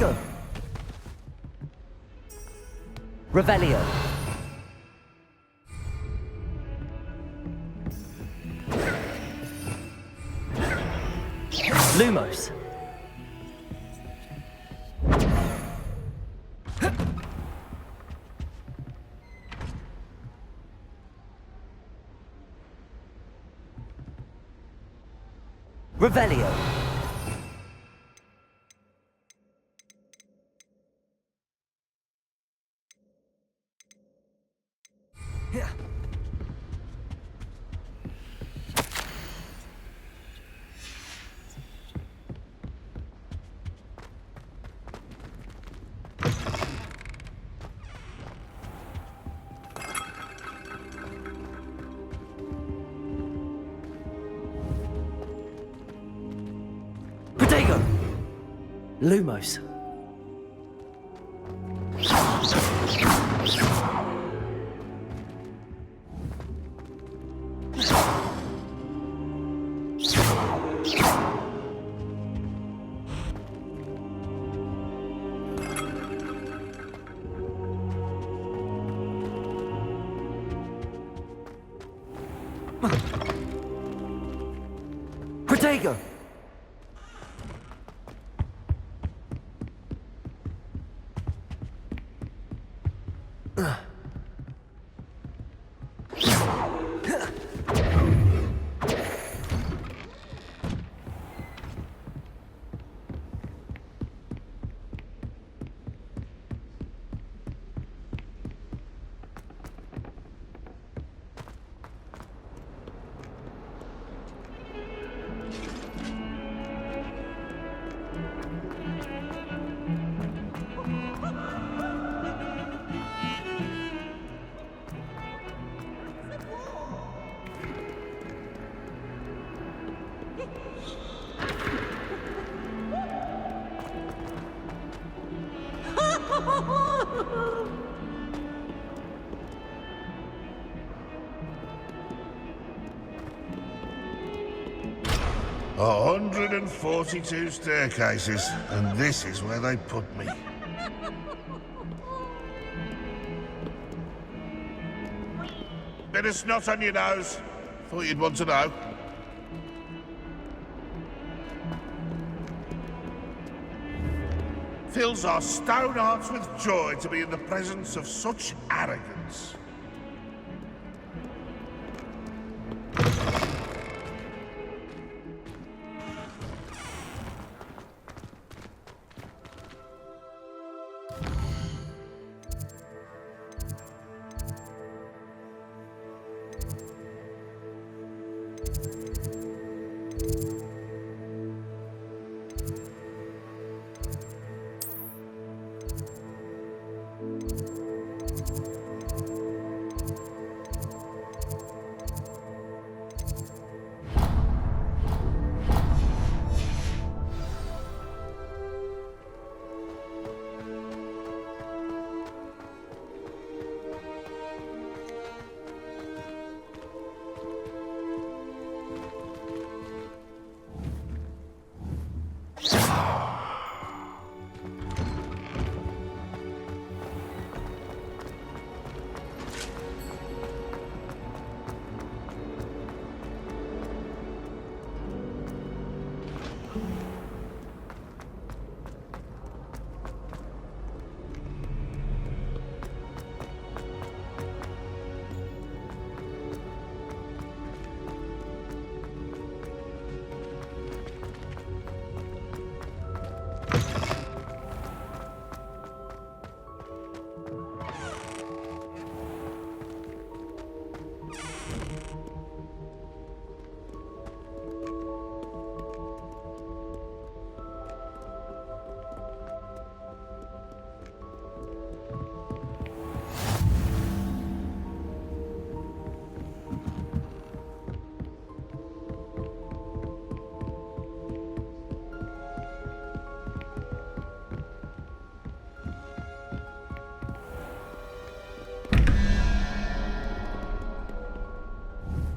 Protego! Revelio. Lumos. Revelio. Protego! Lumos. Protego! A 142 staircases, and this is where they put me. Bit of snot on your nose. Thought you'd want to know. Fills our stone hearts with joy to be in the presence of such arrogance.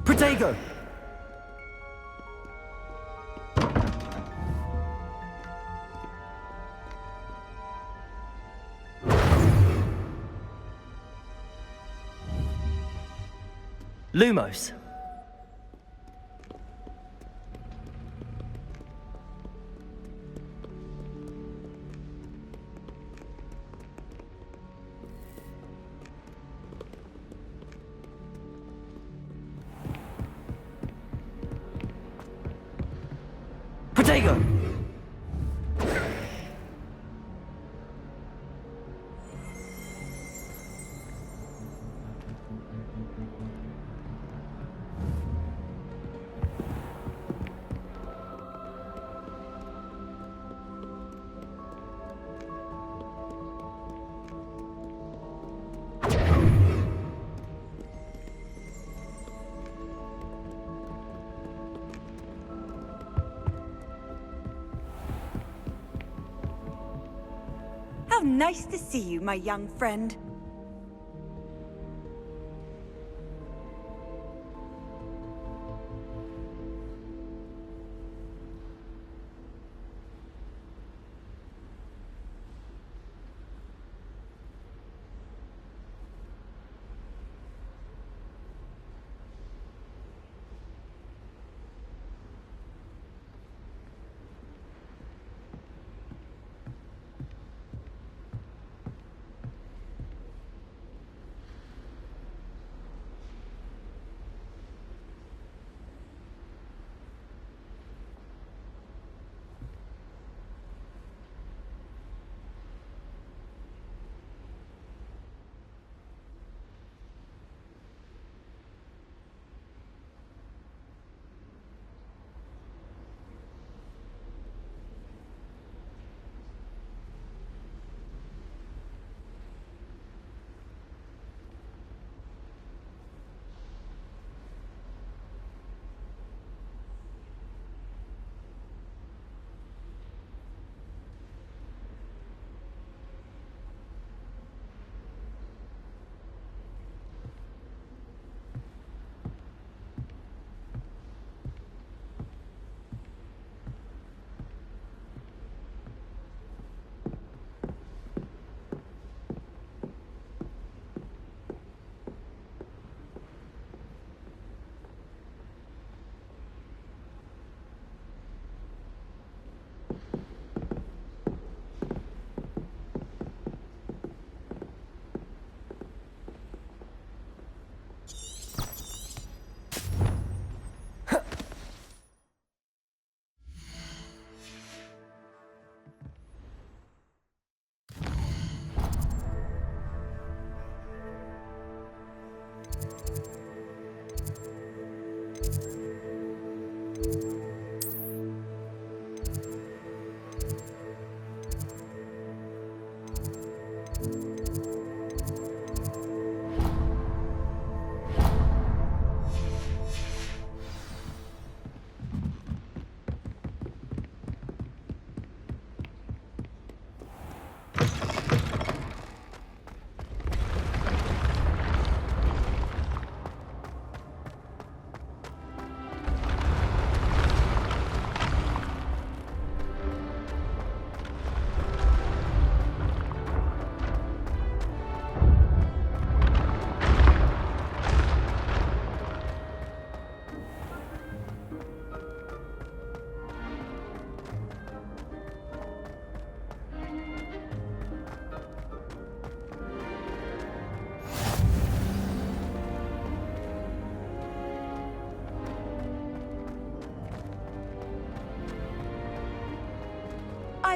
Protego! Lumos. Protego! How nice to see you, my young friend.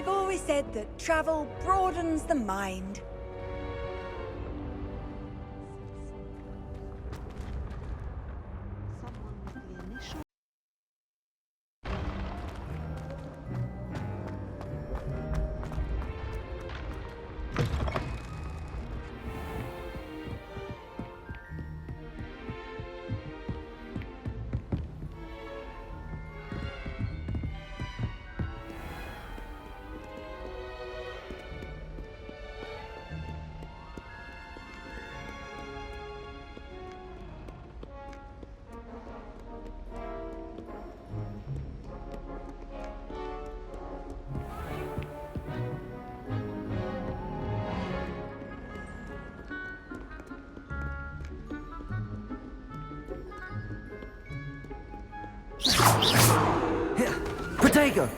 I've always said that travel broadens the mind. Here. Protego!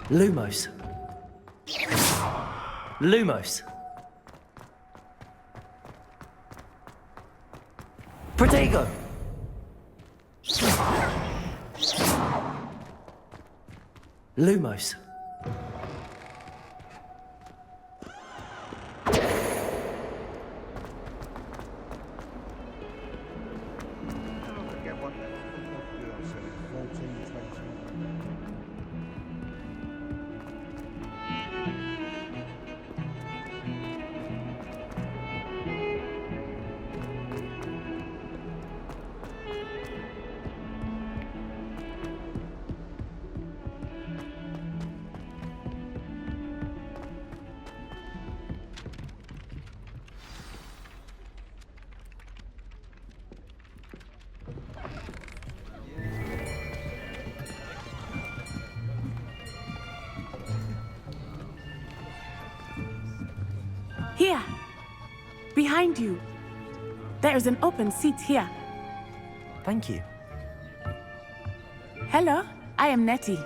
Lumos. Lumos. Protego! Lumos. Here, behind you. There is an open seat here. Thank you. Hello, I am Nettie.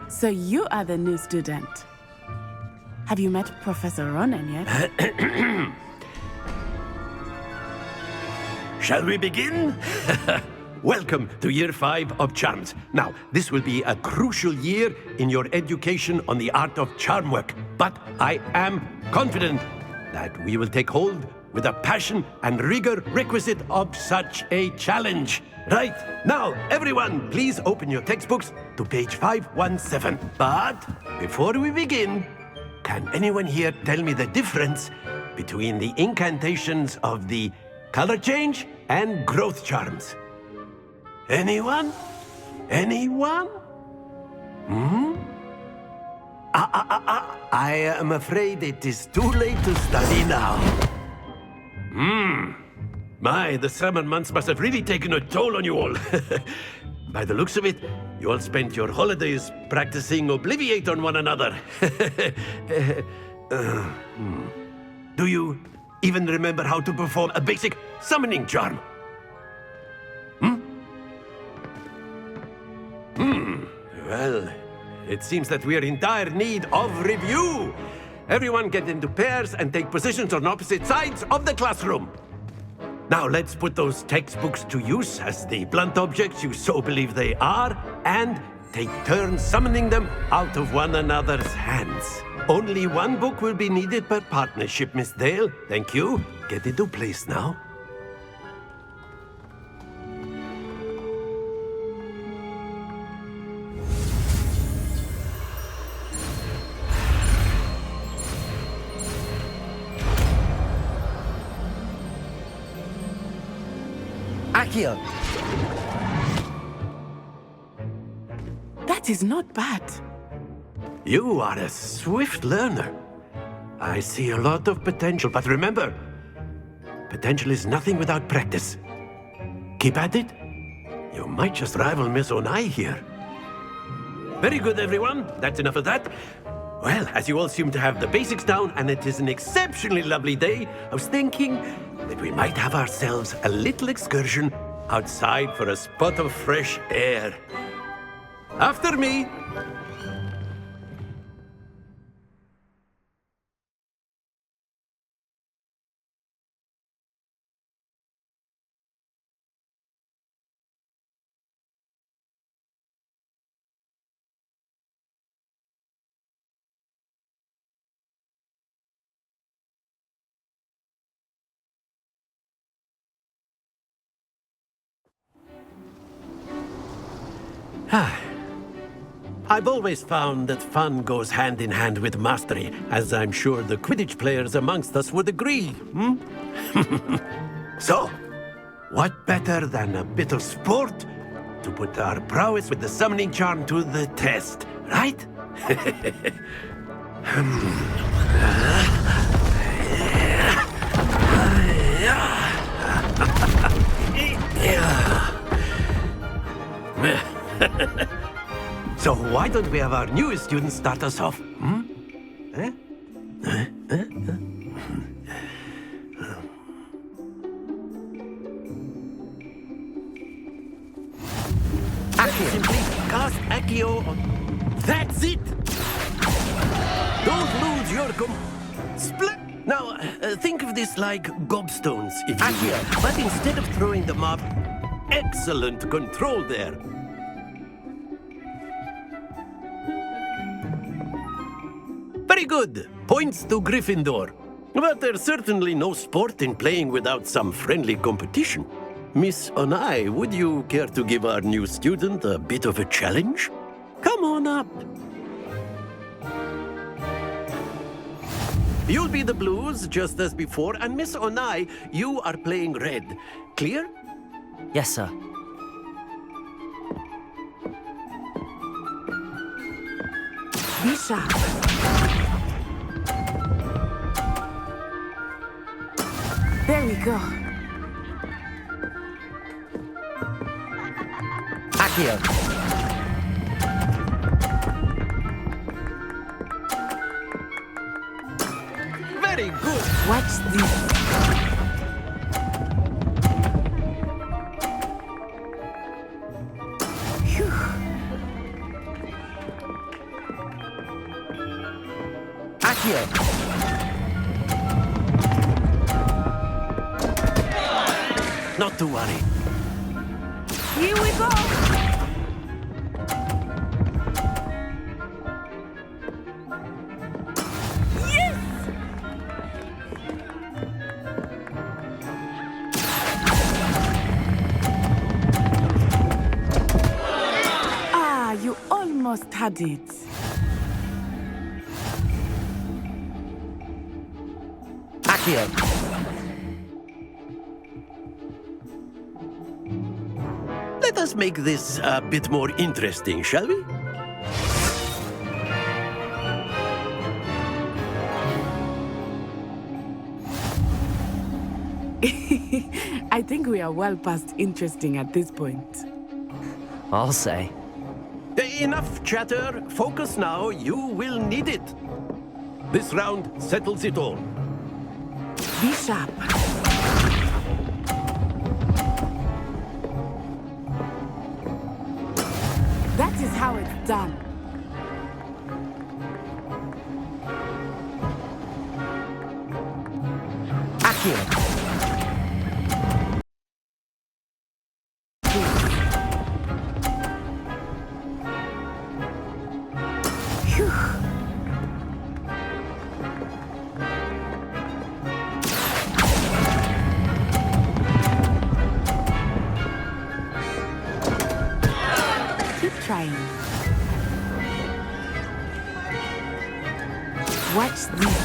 So you are the new student. Have you met Professor Ronan yet? Shall we begin? Welcome to Year 5 of Charms. Now, this will be a crucial year in your education on the art of charm work. But I am confident that we will take hold with the passion and rigor requisite of such a challenge. Right, now, everyone, please open your textbooks to page 517. But before we begin, can anyone here tell me the difference between the incantations of the color change and growth charms? Anyone? Anyone? I am afraid it is too late to study now. My, the summer months must have really taken a toll on you all. By the looks of it, you all spent your holidays practicing Obliviate on one another. Do you even remember how to perform a basic summoning charm? Well, it seems that we are in dire need of review. Everyone get into pairs and take positions on opposite sides of the classroom. Now let's put those textbooks to use as the blunt objects you so believe they are, and take turns summoning them out of one another's hands. Only one book will be needed per partnership, Miss Dale. Thank you. Get into place now. Accio! That is not bad. You are a swift learner. I see a lot of potential, but remember, potential is nothing without practice. Keep at it. You might just rival Miss Onai here. Very good, everyone. That's enough of that. Well, as you all seem to have the basics down, and it is an exceptionally lovely day, I was thinking that we might have ourselves a little excursion outside for a spot of fresh air. After me. I've always found that fun goes hand in hand with mastery, as I'm sure the Quidditch players amongst us would agree, So, what better than a bit of sport to put our prowess with the summoning charm to the test, right? So why don't we have our newest student start us off? Simply cast Accio on... That's it! Don't lose your split. Now, think of this like gobstones, if you will. But instead of throwing them up, excellent control there. Very good. Points to Gryffindor. But there's certainly no sport in playing without some friendly competition. Miss Onai, would you care to give our new student a bit of a challenge? Come on up. You'll be the blues, just as before, and Miss Onai, you are playing red. Clear? Yes, sir. Be sharp. There we go. Accio. Very good. Watch this. Phew. Accio. Not to worry. Here we go! Ah, you almost had it. Accio. Let us make this a bit more interesting, shall we? I think we are well past interesting at this point. I'll say. Enough chatter. Focus now. You will need it. This round settles it all. Be sharp. That is how it's done. Accio. Phew. Keep trying. Watch this.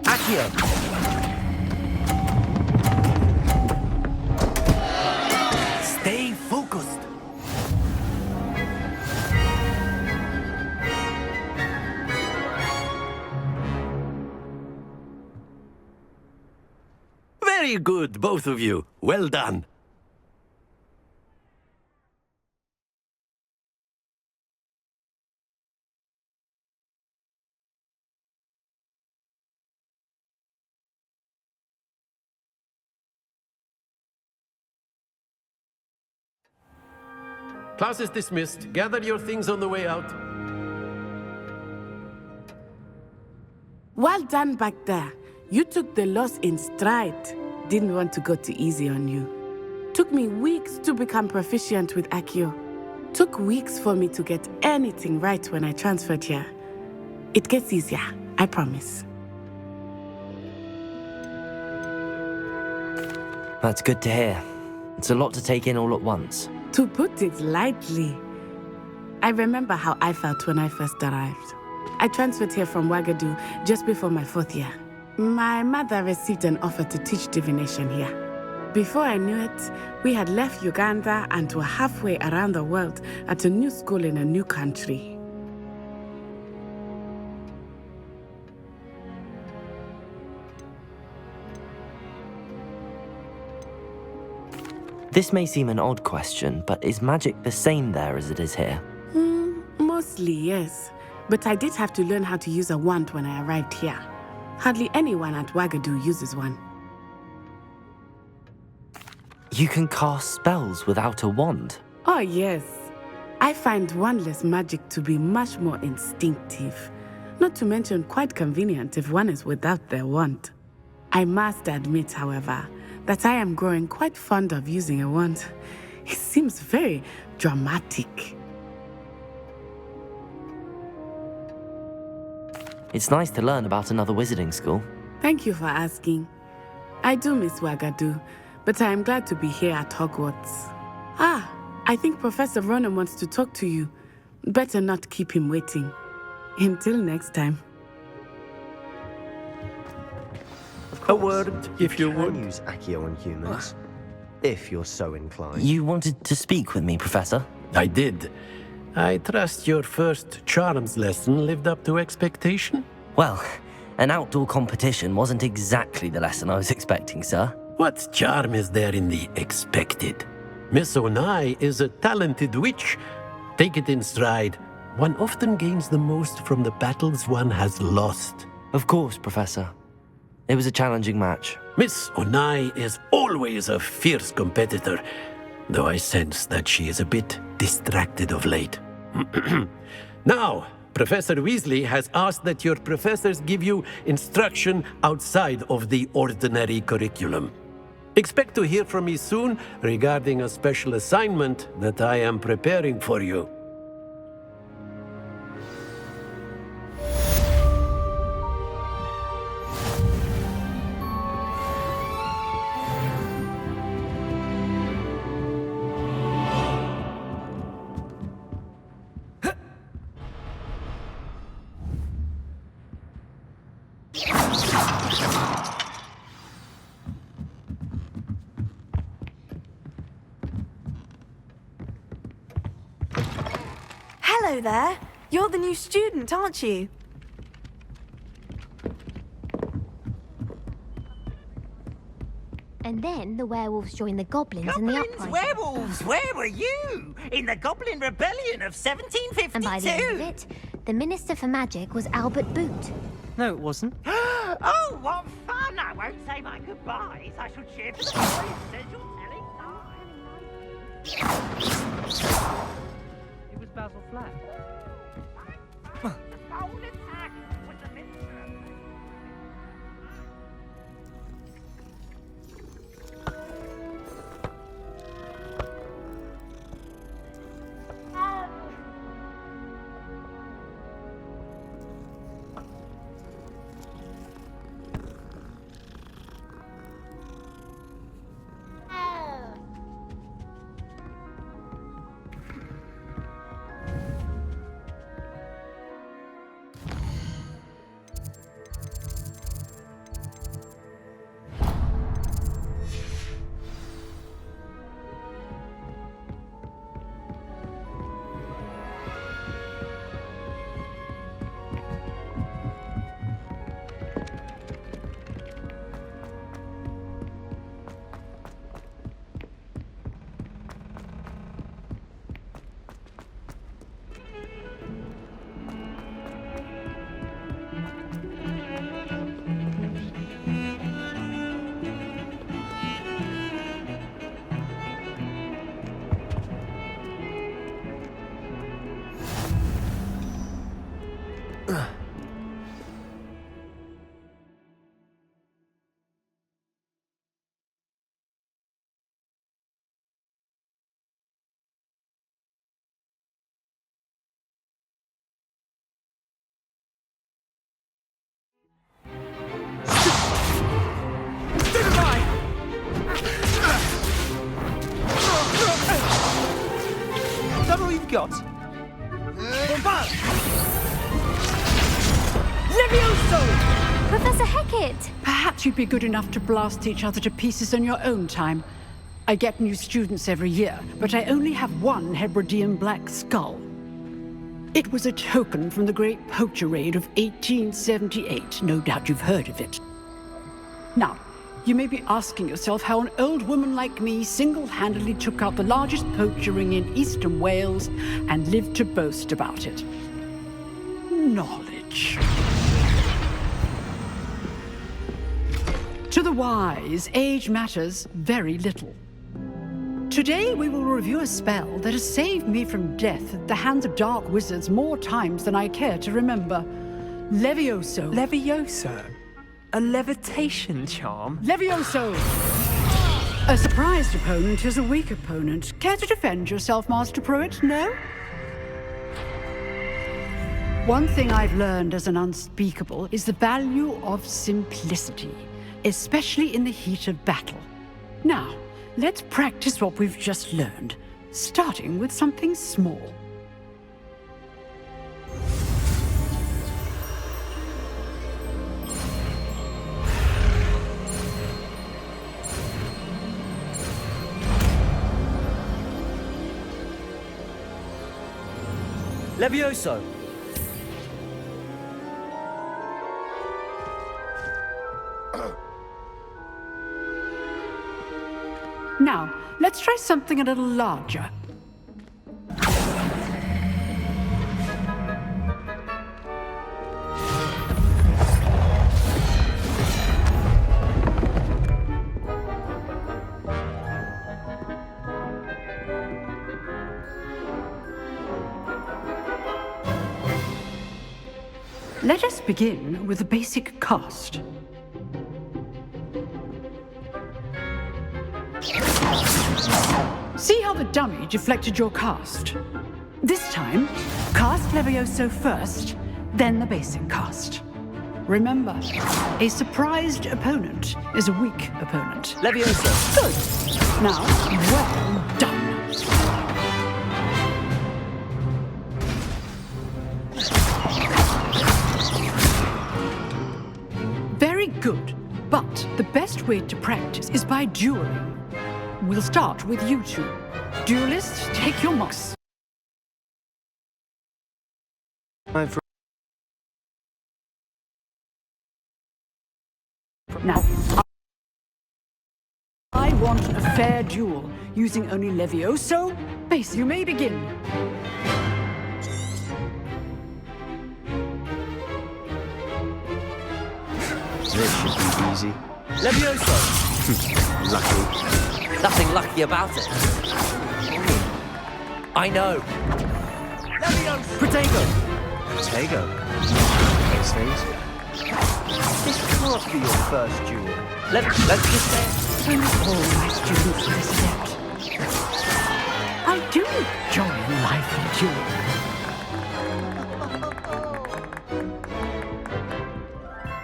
Accio. Very good, both of you. Well done. Class is dismissed. Gather your things on the way out. Well done back there. You took the loss in stride. Didn't want to go too easy on you. Took me weeks to become proficient with Accio. Took weeks for me to get anything right when I transferred here. It gets easier, I promise. That's good to hear. It's a lot to take in all at once. To put it lightly, I remember how I felt when I first arrived. I transferred here from Ouagadougou just before my 4th year. My mother received an offer to teach divination here. Before I knew it, we had left Uganda and were halfway around the world at a new school in a new country. This may seem an odd question, but is magic the same there as it is here? Mostly, yes. But I did have to learn how to use a wand when I arrived here. Hardly anyone at Ouagadougou uses one. You can cast spells without a wand? Oh, yes. I find wandless magic to be much more instinctive. Not to mention quite convenient if one is without their wand. I must admit, however, that I am growing quite fond of using a wand. It seems very dramatic. It's nice to learn about another wizarding school. Thank you for asking. I do miss Ouagadougou, but I am glad to be here at Hogwarts. I think Professor Ronan wants to talk to you. Better not keep him waiting. Until next time. A word, if you can would. use Accio on humans, if you're so inclined. You wanted to speak with me, Professor? I did. I trust your first charms lesson lived up to expectation? Well, an outdoor competition wasn't exactly the lesson I was expecting, sir. What charm is there in the expected? Miss Onai is a talented witch. Take it in stride. One often gains the most from the battles one has lost. Of course, Professor. It was a challenging match. Miss Onai is always a fierce competitor, though I sense that she is a bit distracted of late. Now, Professor Weasley has asked that your professors give you instruction outside of the ordinary curriculum. Expect to hear from me soon regarding a special assignment that I am preparing for you. Hello there. You're the new student, aren't you? And then the werewolves joined the goblins in the Goblins, uprising. werewolves, where were you? In the Goblin Rebellion of 1752? And by the end of it, the Minister for Magic was Albert Boot. No, it wasn't. Oh, what fun! I won't say my goodbyes. I shall cheer for the boys, says you're telling lies. It was Basil Flat. The bold attack was the Minister of got? Levioso! Professor Hecat! Perhaps you'd be good enough to blast each other to pieces in your own time. I get new students every year, but I only have one Hebridean black skull. It was a token from the Great Poacher Raid of 1878. No doubt you've heard of it. Now, you may be asking yourself how an old woman like me single-handedly took out the largest poacher ring in eastern Wales and lived to boast about it. Knowledge. To the wise, age matters very little. Today we will review a spell that has saved me from death at the hands of dark wizards more times than I care to remember. Levioso. Levioso? A levitation charm? Levioso! A surprised opponent is a weak opponent. Care to defend yourself, Master Pruitt? No? One thing I've learned as an unspeakable is the value of simplicity, especially in the heat of battle. Now, let's practice what we've just learned, starting with something small. Levioso! Now, let's try something a little larger. Let us begin with a basic cast. See how the dummy deflected your cast? This time, cast Levioso first, then the basic cast. Remember, a surprised opponent is a weak opponent. Levioso! Good. Now, well done. Very good, but the best way to practice is by dueling. We'll start with you two. Duelists, take your marks. Now, I want a fair duel, using only Levioso. Base, you may begin. This should be easy. Levioso! Lucky. Nothing lucky about it. I know. Levioso! Protego! Protego. Those things. This can't be your first duel. Let's just say... All my students this adept. I do enjoy lively dueling.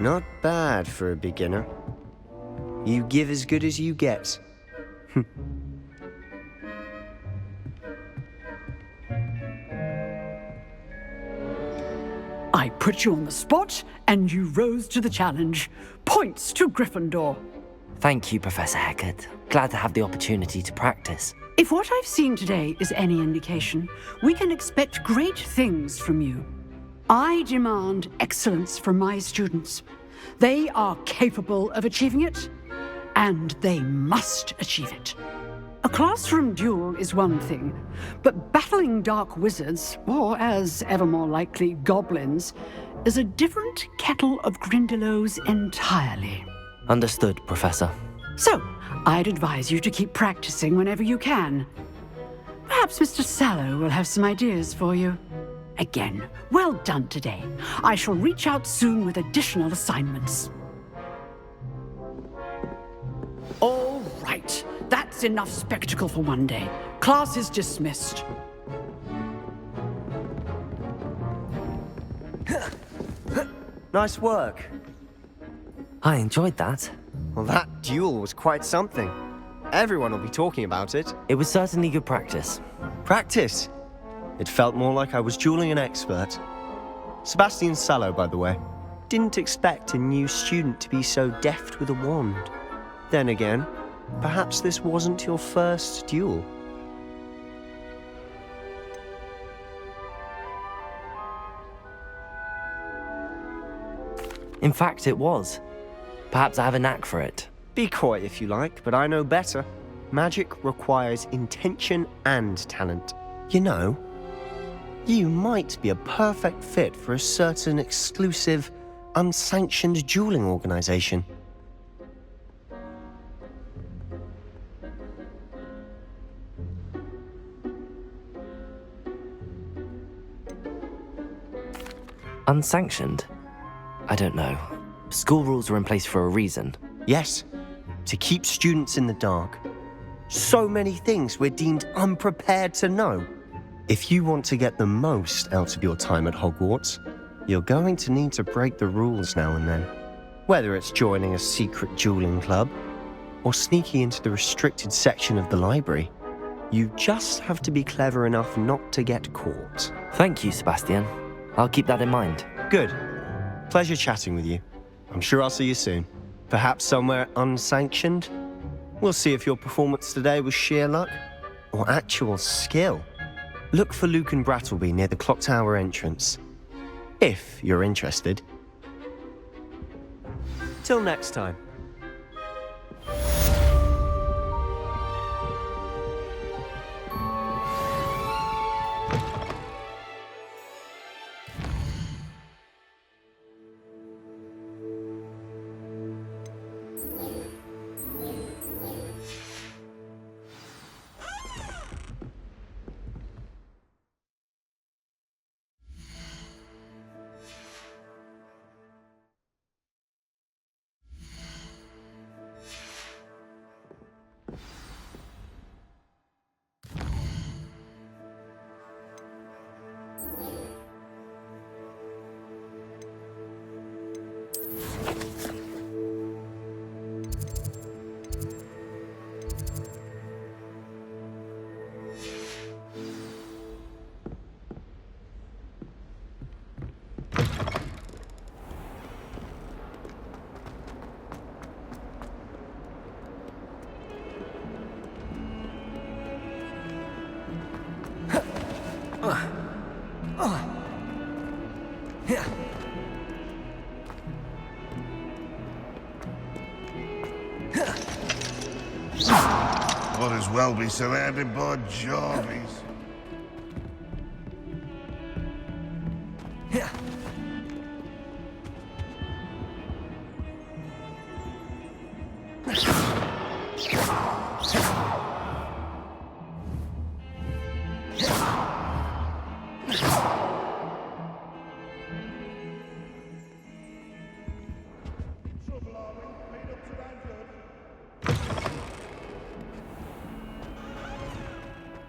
Not bad for a beginner. You give as good as you get. I put you on the spot, and you rose to the challenge. Points to Gryffindor. Thank you, Professor Hecat. Glad to have the opportunity to practice. If what I've seen today is any indication, we can expect great things from you. I demand excellence from my students. They are capable of achieving it, and they must achieve it. A classroom duel is one thing, but battling dark wizards, or as ever more likely, goblins, is a different kettle of Grindylows entirely. Understood, Professor. So, I'd advise you to keep practicing whenever you can. Perhaps Mr. Sallow will have some ideas for you. Again, well done today. I shall reach out soon with additional assignments. All right. That's enough spectacle for one day. Class is dismissed. Nice work. I enjoyed that. Well, that duel was quite something. Everyone will be talking about it. It was certainly good practice. Practice? It felt more like I was dueling an expert. Sebastian Sallow, by the way. Didn't expect a new student to be so deft with a wand. Then again, perhaps this wasn't your first duel. In fact, it was. Perhaps I have a knack for it. Be coy if you like, but I know better. Magic requires intention and talent. You know, you might be a perfect fit for a certain exclusive, unsanctioned dueling organization. Unsanctioned? I don't know. School rules are in place for a reason. Yes, to keep students in the dark. So many things we're deemed unprepared to know. If you want to get the most out of your time at Hogwarts, you're going to need to break the rules now and then. Whether it's joining a secret dueling club or sneaking into the restricted section of the library, you just have to be clever enough not to get caught. Thank you, Sebastian. I'll keep that in mind. Good. Pleasure chatting with you. I'm sure I'll see you soon. Perhaps somewhere unsanctioned? We'll see if your performance today was sheer luck or actual skill. Look for Luke and Brattleby near the clock tower entrance, if you're interested. Till next time. Might as well be surrounded by Jarvies.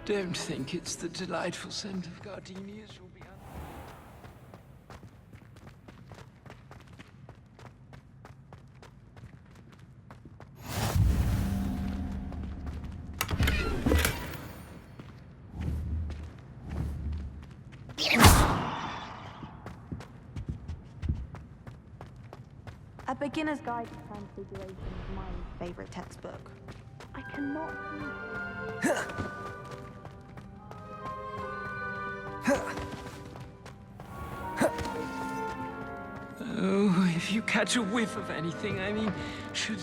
Don't think it's the delightful scent of gardenias you'll be A Beginner's Guide to Transfiguration is my favorite textbook. I cannot... Oh, if you catch a whiff of anything, I mean, should...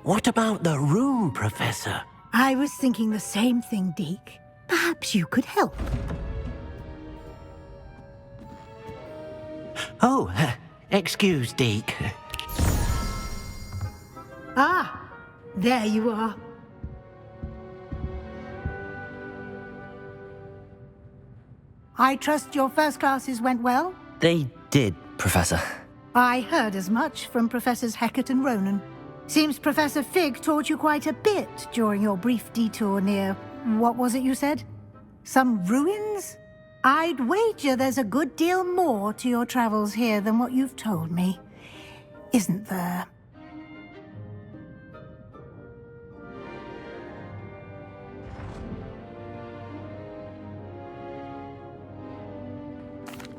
What about the room, Professor? I was thinking the same thing, Deke. Perhaps you could help. Oh, Excuse, Deke. Ah, there you are. I trust your first classes went well? They did, Professor. I heard as much from Professors Hecat and Ronan. Seems Professor Fig taught you quite a bit during your brief detour near... what was it you said? Some ruins? I'd wager there's a good deal more to your travels here than what you've told me. Isn't there?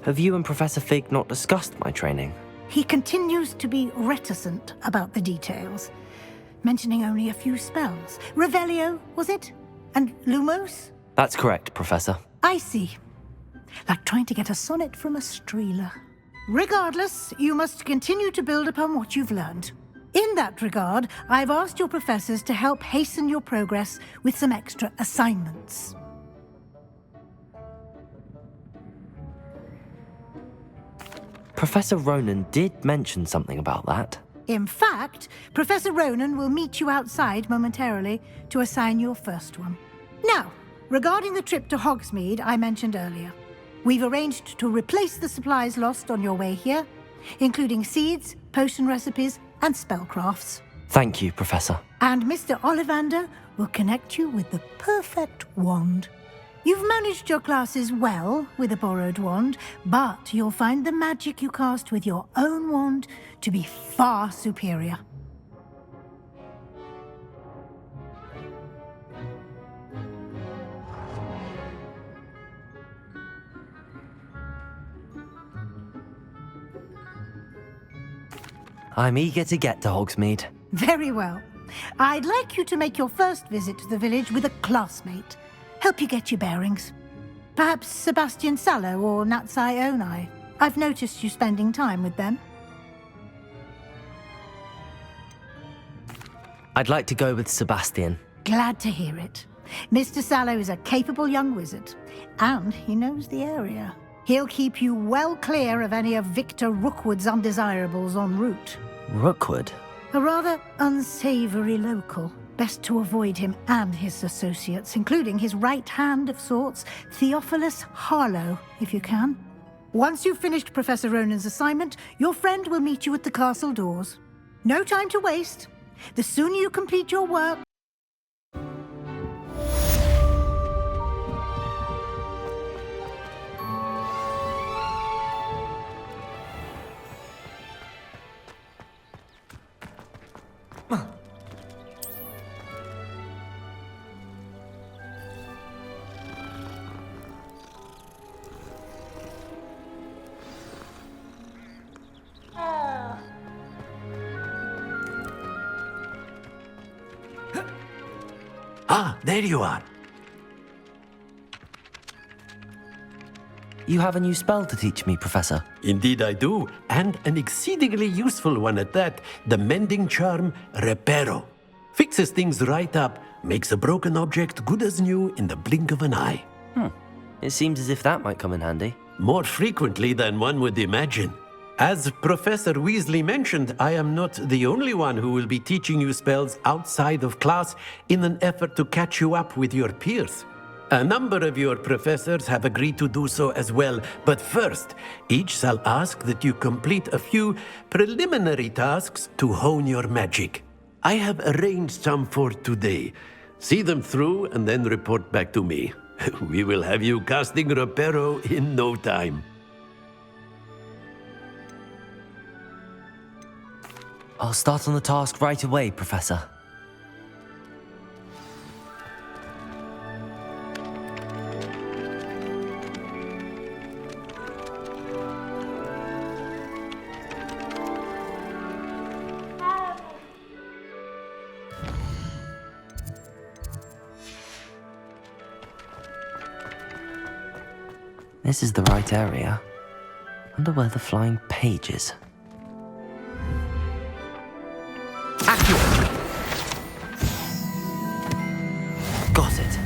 Have you and Professor Fig not discussed my training? He continues to be reticent about the details, mentioning only a few spells. Revelio, was it? And Lumos? That's correct, Professor. I see. Like trying to get a sonnet from a streeler. Regardless, you must continue to build upon what you've learned. In that regard, I've asked your professors to help hasten your progress with some extra assignments. Professor Ronan did mention something about that. In fact, Professor Ronan will meet you outside momentarily to assign your first one. Now, regarding the trip to Hogsmeade I mentioned earlier, we've arranged to replace the supplies lost on your way here, including seeds, potion recipes, and spellcrafts. Thank you, Professor. And Mr. Ollivander will connect you with the perfect wand. You've managed your classes well with a borrowed wand, but you'll find the magic you cast with your own wand to be far superior. I'm eager to get to Hogsmeade. Very well. I'd like you to make your first visit to the village with a classmate. Help you get your bearings. Perhaps Sebastian Sallow or Natsai Onai. I've noticed you spending time with them. I'd like to go with Sebastian. Glad to hear it. Mr. Sallow is a capable young wizard, and he knows the area. He'll keep you well clear of any of Victor Rookwood's undesirables en route. Rookwood? A rather unsavory local. Best to avoid him and his associates, including his right hand of sorts, Theophilus Harlow, if you can. Once you've finished Professor Ronan's assignment, your friend will meet you at the castle doors. No time to waste. The sooner you complete your work... Ah, there you are. You have a new spell to teach me, Professor. Indeed I do, and an exceedingly useful one at that, the mending charm Reparo. Fixes things right up, makes a broken object good as new in the blink of an eye. It seems as if that might come in handy. More frequently than one would imagine. As Professor Weasley mentioned, I am not the only one who will be teaching you spells outside of class in an effort to catch you up with your peers. A number of your professors have agreed to do so as well, but first, each shall ask that you complete a few preliminary tasks to hone your magic. I have arranged some for today. See them through and then report back to me. We will have you casting Reparo in no time. I'll start on the task right away, Professor. This is the right area. Wonder where the flying page is. Got it.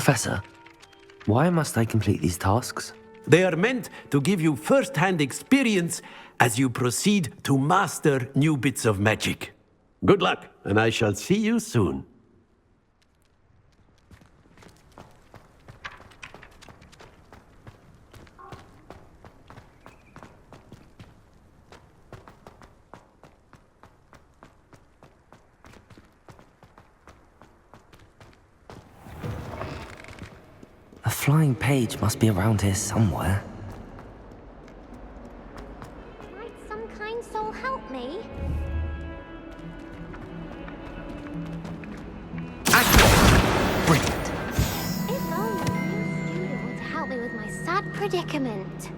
Professor, Why must I complete these tasks? They are meant to give you first-hand experience as you proceed to master new bits of magic. Good luck, and I shall see you soon. A flying page must be around here somewhere. Might some kind soul help me? Brilliant. If only a new student were to help me with my sad predicament.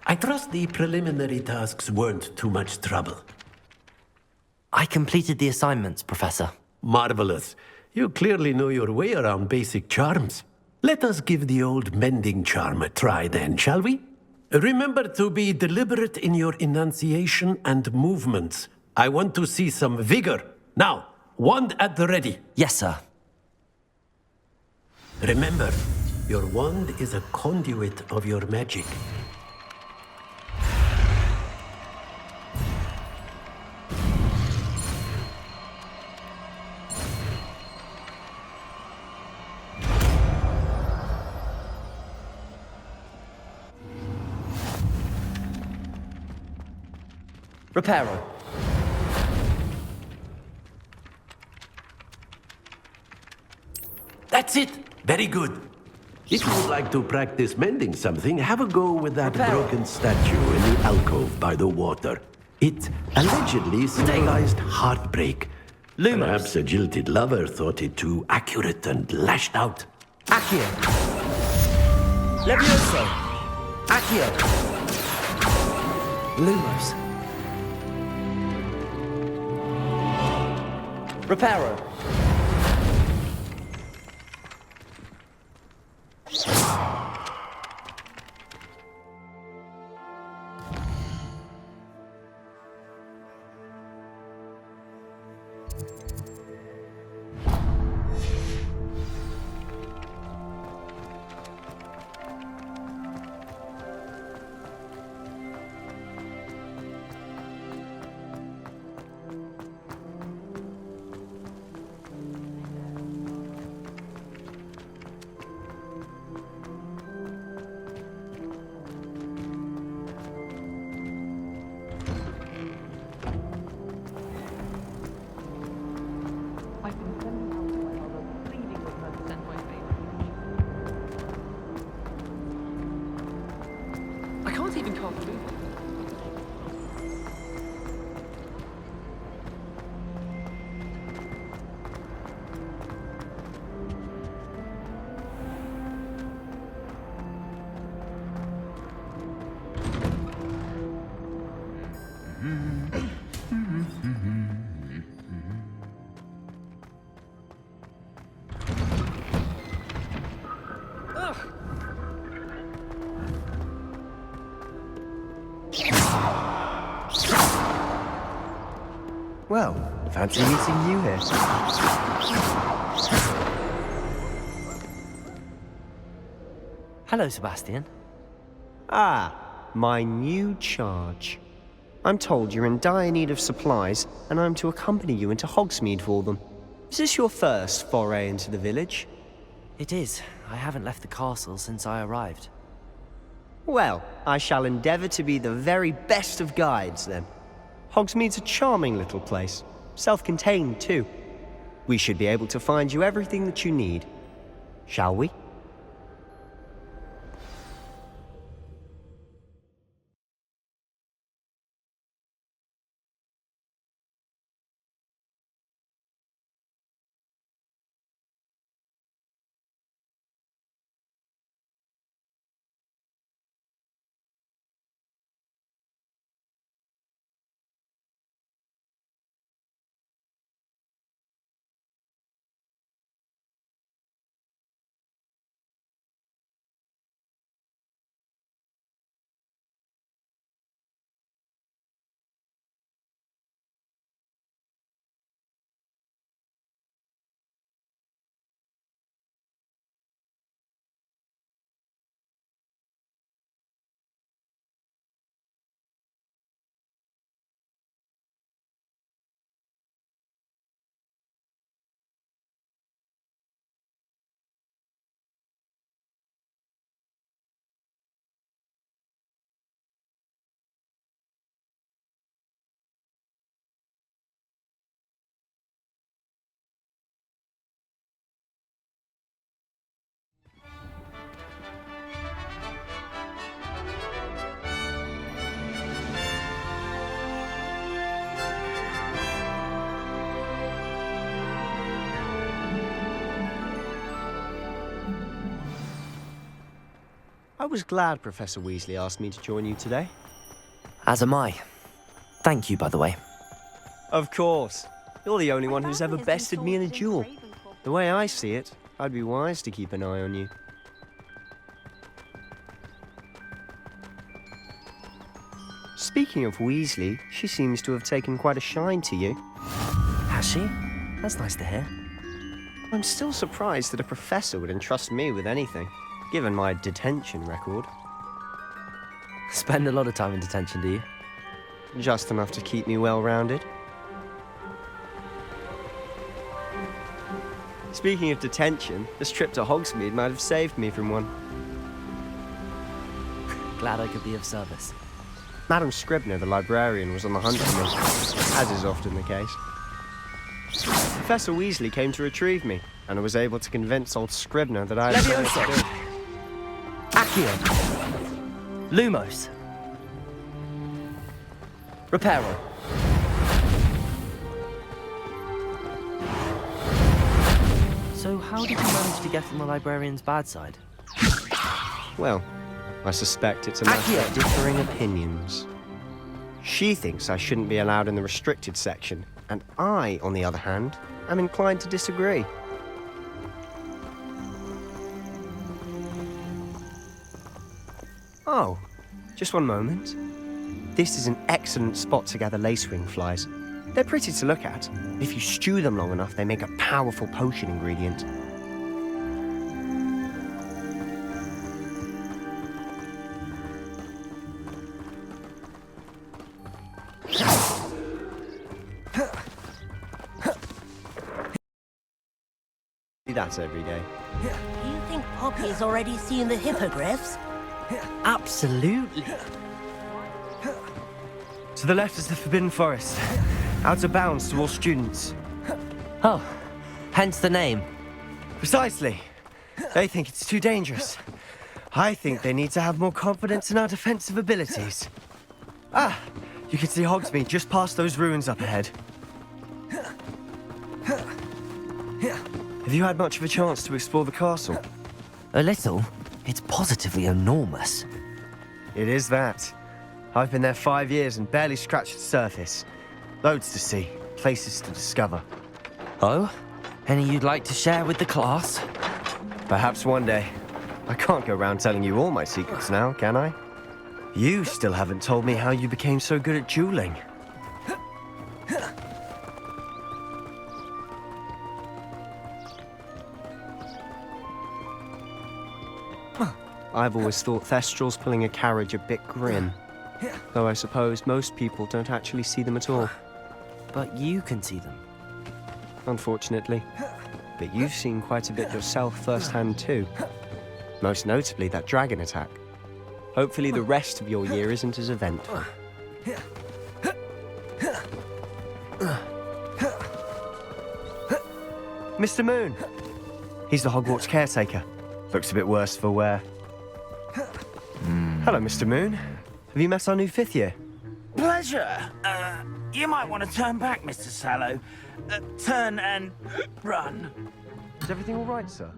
I trust the preliminary tasks weren't too much trouble. I completed the assignments, Professor. Marvelous. You clearly know your way around basic charms. Let us give the old mending charm a try then, shall we? Remember to be deliberate in your enunciation and movements. I want to see some vigor. Now, wand at the ready. Yes, sir. Remember, your wand is a conduit of your magic. Reparo. That's it! Very good. If you would like to practice mending something, have a go with that broken statue in the alcove by the water. It allegedly symbolized heartbreak. Lumos. Perhaps a jilted lover thought it too accurate and lashed out. Accio. Levioso. Accio. Lumos. Reparo. I can't even carve a move. Well, fancy meeting you here. Hello, Sebastian. Ah, my new charge. I'm told you're in dire need of supplies, and I'm to accompany you into Hogsmeade for them. Is this your first foray into the village? It is. I haven't left the castle since I arrived. Well, I shall endeavour to be the very best of guides, then. Hogsmeade's a charming little place. Self-contained, too. We should be able to find you everything that you need. Shall we? was glad Professor Weasley asked me to join you today. As am I. Thank you, by the way. Of course. You're the only one who's ever bested me in a duel. The way I see it, I'd be wise to keep an eye on you. Speaking of Weasley, she seems to have taken quite a shine to you. Has she? That's nice to hear. I'm still surprised that a professor would entrust me with anything, given my detention record. Spend a lot of time in detention, do you? Just enough to keep me well-rounded. Speaking of detention, this trip to Hogsmeade might have saved me from one. Glad I could be of service. Madam Scribner, the librarian, was on the hunt for me, as is often the case. Professor Weasley came to retrieve me, and I was able to convince old Scribner that I had Leviosa! to do. Accio! Lumos! Reparo! So how did you manage to get on the librarian's bad side? Well, I suspect it's a matter of differing opinions. She thinks I shouldn't be allowed in the restricted section, and I, on the other hand, am inclined to disagree. Oh, just one moment. This is an excellent spot to gather lacewing flies. They're pretty to look at. If you stew them long enough, they make a powerful potion ingredient. That's every day. Do you think Poppy's already seen the hippogriffs? Absolutely. To the left is the Forbidden Forest. Out of bounds to all students. Oh, hence the name. Precisely. They think it's too dangerous. I think they need to have more confidence in our defensive abilities. Ah, you can see Hogsmeade just past those ruins up ahead. Have you had much of a chance to explore the castle? A little. It's positively enormous. It is that. I've been there 5 years and barely scratched the surface. Loads to see, places to discover. Oh? Any you'd like to share with the class? Perhaps one day. I can't go around telling you all my secrets now, can I? You still haven't told me how you became so good at dueling. I've always thought Thestrals pulling a carriage a bit grim. Though I suppose most people don't actually see them at all. But you can see them. Unfortunately. But you've seen quite a bit yourself firsthand too. Most notably that dragon attack. Hopefully the rest of your year isn't as eventful. Mr. Moon! He's the Hogwarts caretaker. Looks a bit worse for wear. Hello, Mr. Moon. Have you met our new 5th year? Pleasure. You might want to turn back, Mr. Sallow. Turn and run. Is everything all right, sir?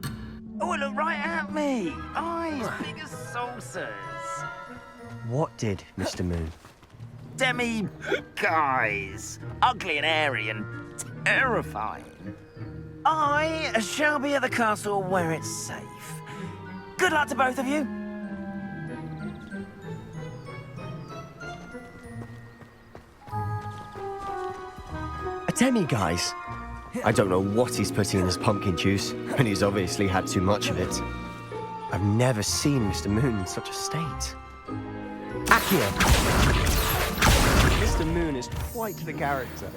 Oh, look right at me. Eyes big as saucers. What did, Mr. Moon? Guys. Ugly and airy and terrifying. I shall be at the castle where it's safe. Good luck to both of you. A demi-guise? I don't know what he's putting in his pumpkin juice, and he's obviously had too much of it. I've never seen Mr. Moon in such a state. Accio! Mr. Moon is quite the character.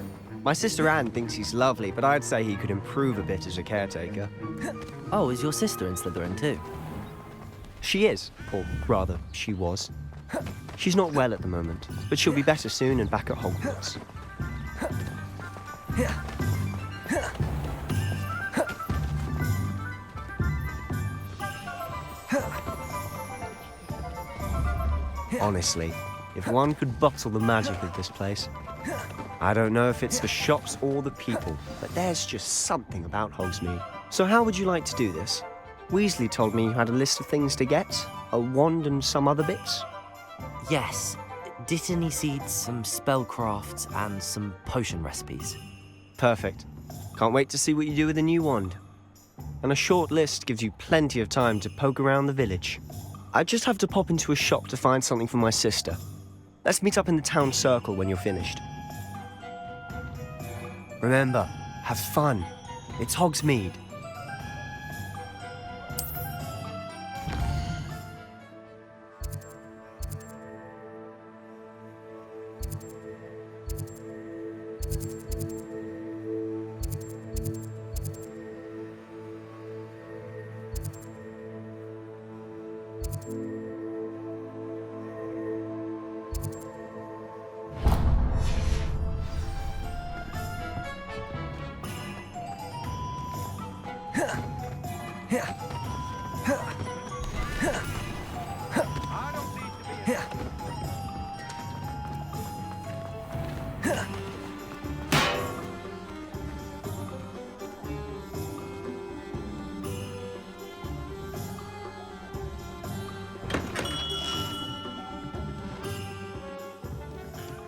My sister Anne thinks he's lovely, but I'd say he could improve a bit as a caretaker. Oh, is your sister in Slytherin too? She is, or rather, she was. She's not well at the moment, but she'll be better soon and back at Hogwarts. Honestly, if one could bottle the magic of this place. I don't know if it's the shops or the people, but there's just something about Hogsmeade. So how would you like to do this? Weasley told me you had a list of things to get, a wand and some other bits. Yes, Dittany seeds, some spellcrafts, and some potion recipes. Perfect. Can't wait to see what you do with the new wand. And a short list gives you plenty of time to poke around the village. I just have to pop into a shop to find something for my sister. Let's meet up in the town circle when you're finished. Remember, have fun. It's Hogsmeade.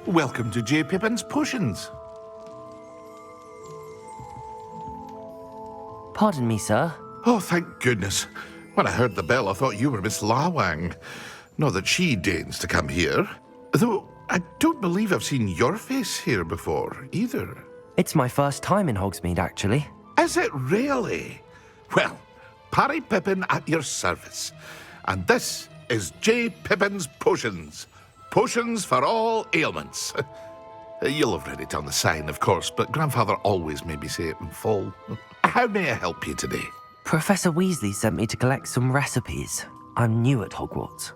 Welcome to J. Pippin's Potions. Pardon me, sir. Oh, thank goodness. When I heard the bell, I thought you were Miss Lawang. Not that she deigns to come here. Though I don't believe I've seen your face here before, either. It's my first time in Hogsmeade, actually. Is it really? Well, Parry Pippin at your service. And this is J. Pippin's Potions. Potions for all ailments. You'll have read it on the sign, of course, but Grandfather always made me say it in full. How may I help you today? Professor Weasley sent me to collect some recipes. I'm new at Hogwarts.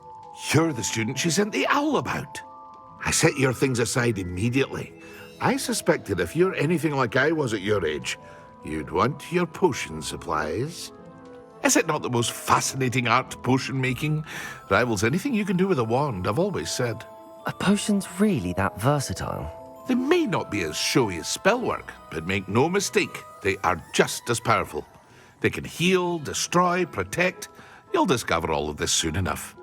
You're the student she sent the owl about. I set your things aside immediately. I suspected if you're anything like I was at your age, you'd want your potion supplies. Is it not the most fascinating art, potion making? Rivals anything you can do with a wand, I've always said. Are potions really that versatile? They may not be as showy as spellwork, but make no mistake, they are just as powerful. They can heal, destroy, protect. You'll discover all of this soon enough.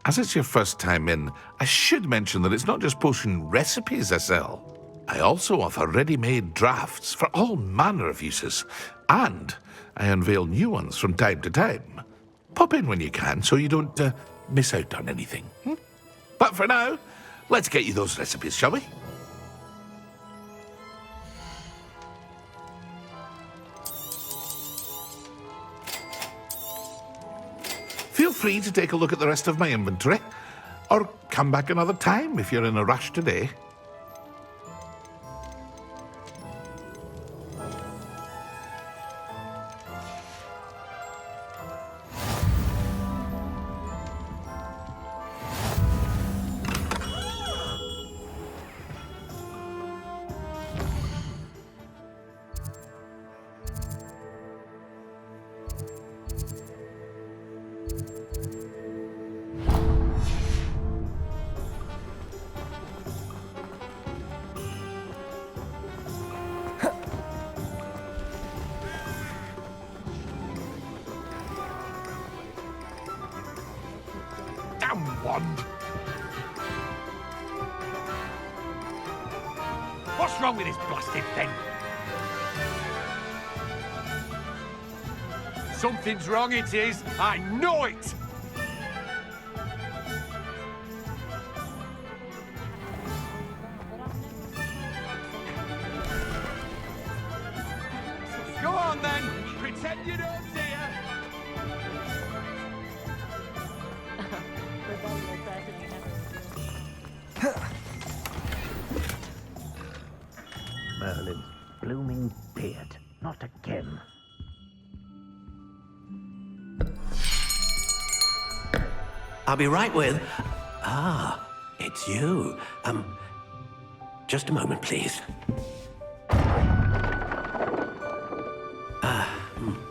As it's your first time in, I should mention that it's not just potion recipes I sell. I also offer ready-made drafts for all manner of uses, and I unveil new ones from time to time. Pop in when you can so you don't miss out on anything. But for now, let's get you those recipes, shall we? Feel free to take a look at the rest of my inventory, or come back another time if you're in a rush today. Wand. What's wrong with this blasted thing? Something's wrong, it is. I know it! Go on, then. Pretend you don't see her. Merlin's blooming beard. Not again. I'll be right with... Ah, it's you. Just a moment, please.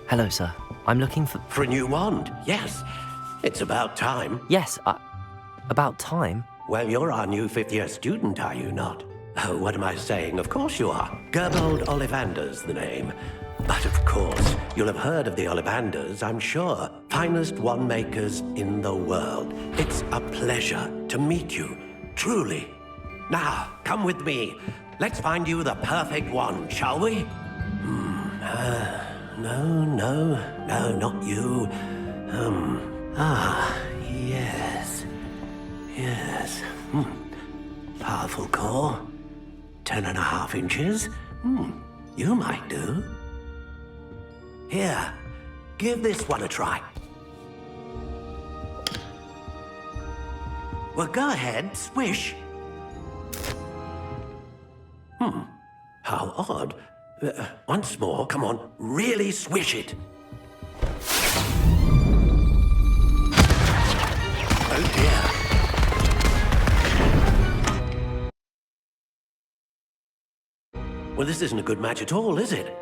Hello, sir. I'm looking for... For a new wand, yes. It's about time. Yes, about time? Well, you're our new fifth-year student, are you not? Oh, what am I saying? Of course you are. Gerbold Ollivander's the name. But of course, You'll have heard of the Ollivanders, I'm sure. Finest wand makers in the world. It's a pleasure to meet you, truly. Now, come with me. Let's find you the perfect wand, shall we? No, not you. Yes. Powerful core. 10.5 inches. You might do. Here, give this one a try. Well, go ahead, swish. How odd. Once more, come on, really swish it. Oh dear. Well, this isn't a good match at all, is it?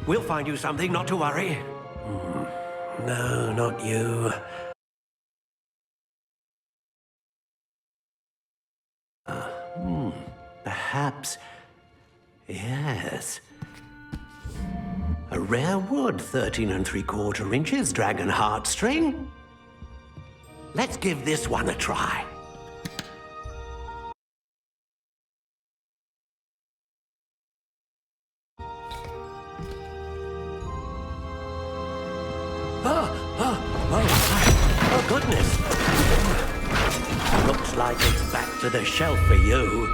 We'll find you something, not to worry. No, not you. Perhaps. Yes. A rare wood, 13 3/4 inches, dragon heartstring. Let's give this one a try. Oh, goodness. Looks like it's back to the shelf for you.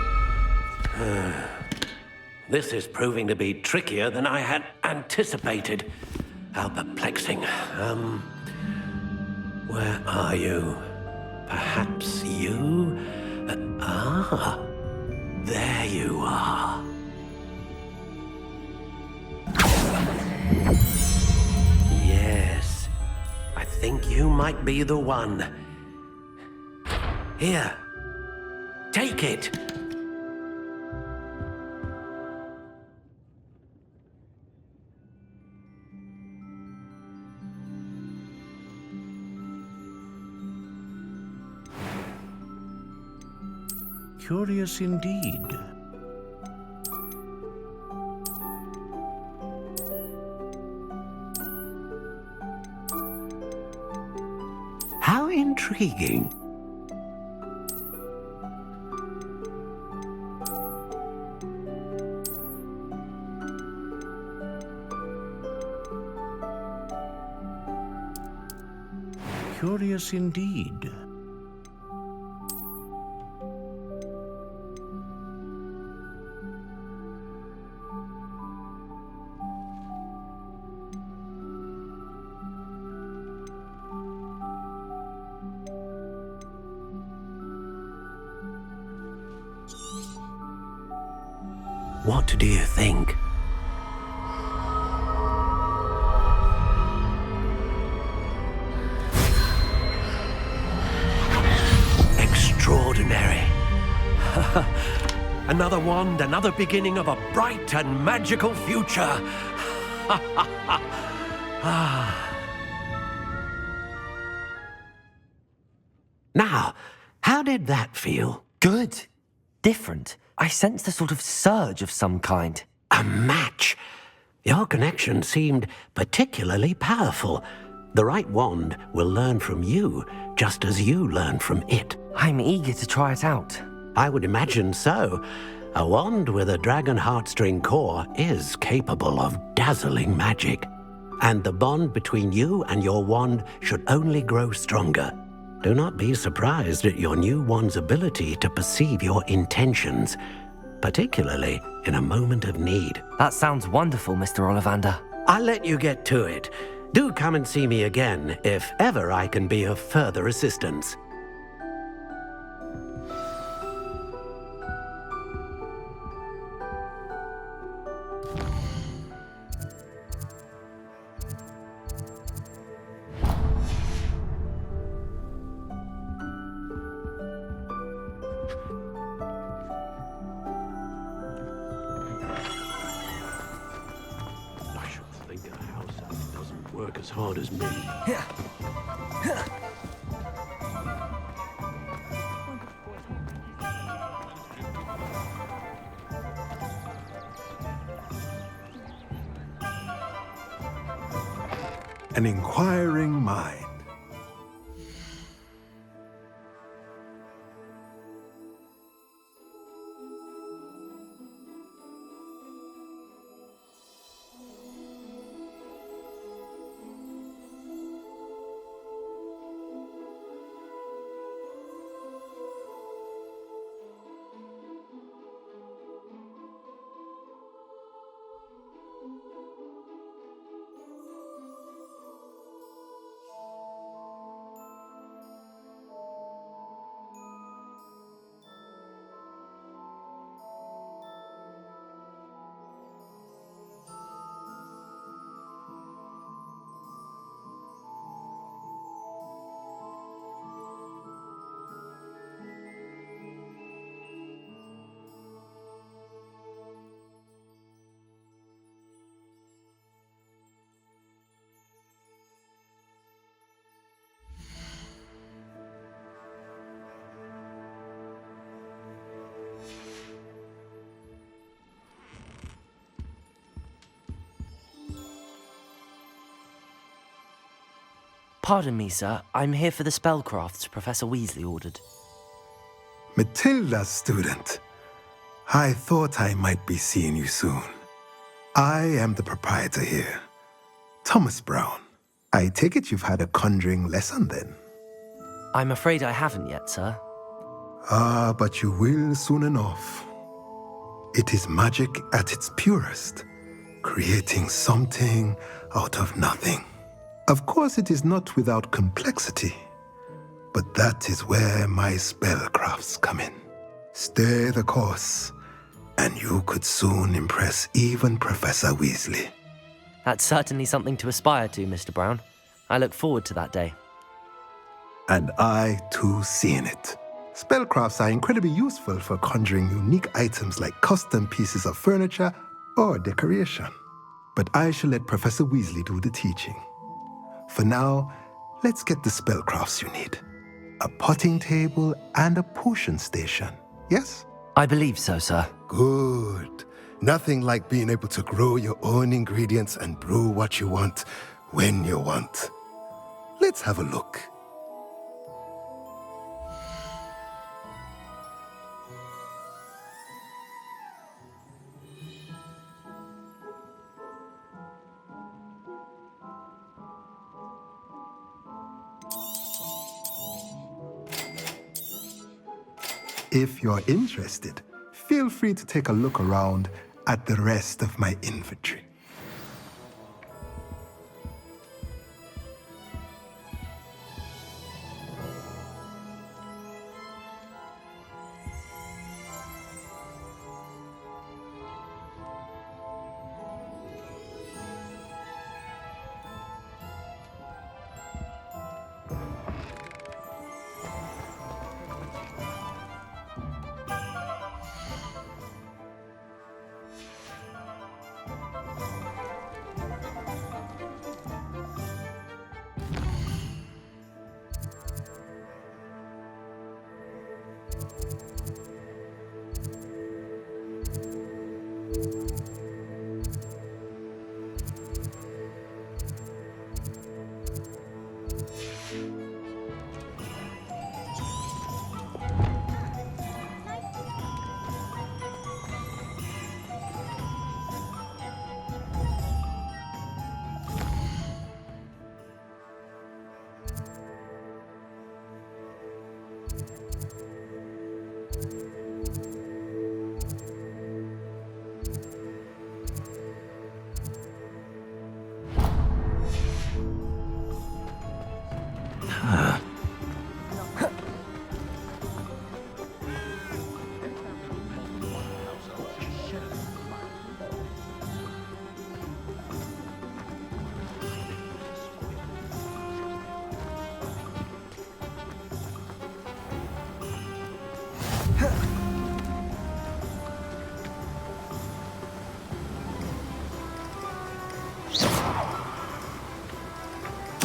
This is proving to be trickier than I had anticipated. How perplexing. Where are you? Perhaps you? There you are. Yes, I think you might be the one. Here, take it. Curious indeed. How intriguing. Curious indeed. What do you think? Extraordinary. Another wand, another beginning of a bright and magical future. Now, how did that feel? Good. Different. I sensed a sort of surge of some kind. A match. Your connection seemed particularly powerful. The right wand will learn from you, just as you learn from it. I'm eager to try it out. I would imagine so. A wand with a dragon heartstring core is capable of dazzling magic. And the bond between you and your wand should only grow stronger. Do not be surprised at your new wand's ability to perceive your intentions, particularly in a moment of need. That sounds wonderful, Mr. Ollivander. I'll let you get to it. Do come and see me again if ever I can be of further assistance. Work as hard as me. an inquiring mind. Pardon me, sir. I'm here for the spellcrafts Professor Weasley ordered. Matilda's student. I thought I might be seeing you soon. I am the proprietor here, Thomas Brown. I take it you've had a conjuring lesson then? I'm afraid I haven't yet, sir. Ah, but you will soon enough. It is magic at its purest, creating something out of nothing. Of course, it is not without complexity, but that is where my spellcrafts come in. Stay the course, and you could soon impress even Professor Weasley. That's certainly something to aspire to, Mr. Brown. I look forward to that day. And I, too, seen it. Spellcrafts are incredibly useful for conjuring unique items like custom pieces of furniture or decoration. But I shall let Professor Weasley do the teaching. For now, let's get the spellcrafts you need. A potting table and a potion station, yes? I believe so, sir. Good. Nothing like being able to grow your own ingredients and brew what you want when you want. Let's have a look. If you're interested, feel free to take a look around at the rest of my inventory.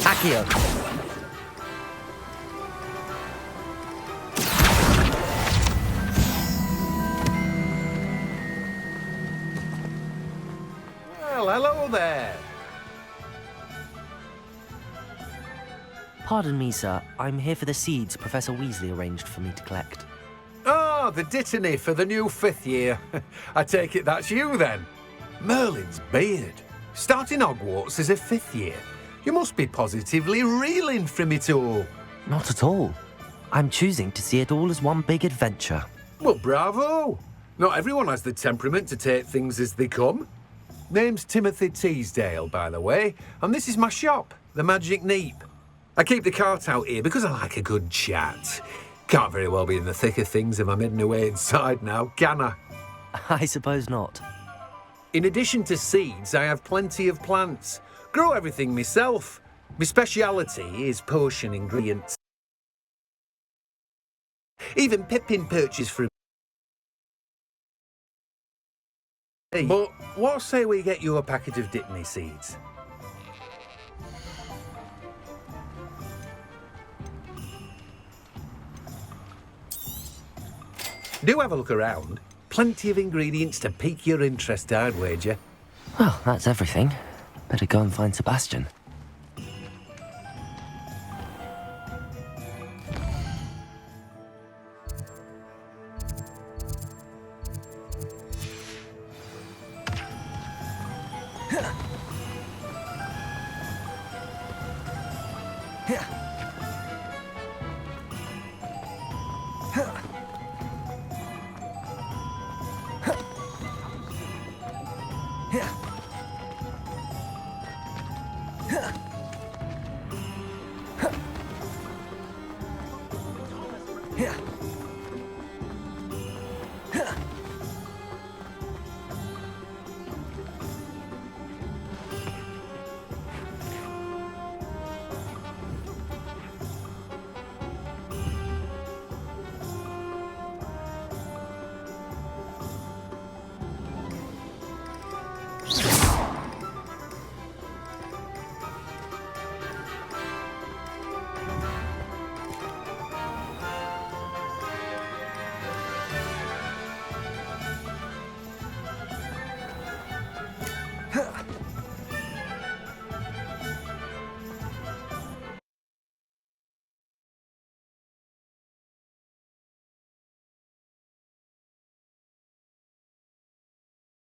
Accio. Well, hello there. Pardon me, sir. I'm here for the seeds Professor Weasley arranged for me to collect. Ah, the dittany for the new 5th year. I take it that's you, then. Merlin's beard. Starting Hogwarts as a 5th year. You must be positively reeling from it all. Not at all. I'm choosing to see it all as one big adventure. Well, bravo. Not everyone has the temperament to take things as they come. Name's Timothy Teasdale, by the way, and this is my shop, the Magic Neep. I keep the cart out here because I like a good chat. Can't very well be in the thick of things if I'm heading away inside now, can I? I suppose not. In addition to seeds, I have plenty of plants. Grow everything myself. My speciality is potion ingredients. Even Pippin purchased from me. But what say we get you a packet of Dittany seeds? Do have a look around. Plenty of ingredients to pique your interest, I'd wager. Well, that's everything. Better go and find Sebastian. Yeah.